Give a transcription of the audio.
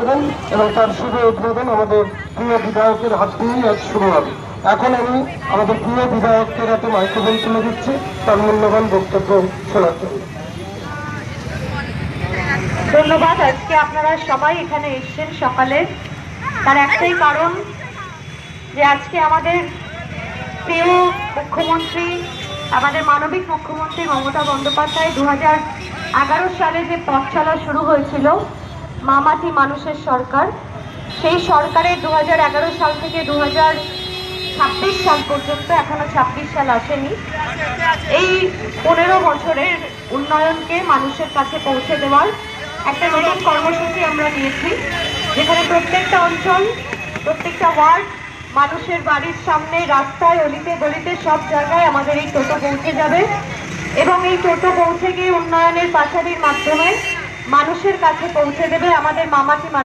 এবং তার শুভ উদ্বোধন আমাদের প্রিয় বিধায়কের হাত দিয়েই আজ শুরু হবে। এখন আমি আমাদের প্রিয় বিধায়কের হাতে মাইক্রোফোন তুলে দিচ্ছি তার মূল্যবান বক্তব্য শোনার জন্য। ধন্যবাদ। আজকে আপনারা সবাই এখানে এসেছেন সকালে, তার একটাই কারণ যে আজকে আমাদের প্রিয় মুখ্যমন্ত্রী, আমাদের মানবিক মুখ্যমন্ত্রী মমতা বন্দ্যোপাধ্যায় 2011 সালে যে পথ চলা শুরু হয়েছিল মা মাটি মানুষের সরকার, সেই সরকারের 2011 সাল থেকে 2026 সাল পর্যন্ত, এখনো 26 সাল আসেনি, এই 15 বছরের উন্নয়নকে মানুষের কাছে পৌঁছে দেওয়ার একটা নতুন কর্মসূচি আমরা নিয়েছি, যেখানে প্রত্যেকটা অঞ্চল, প্রত্যেকটা ওয়ার্ড, মানুষের বাড়ির সামনে, রাস্তায়, অলিতে গলিতে সব জায়গায় আমাদের এই টোটো পৌঁছে যাবে এবং এই টোটো পৌঁছে গিয়ে উন্নয়নের পাঁচালির মাধ্যমে মানুষের কাছে পৌঁছে দেবে আমাদের মামাটি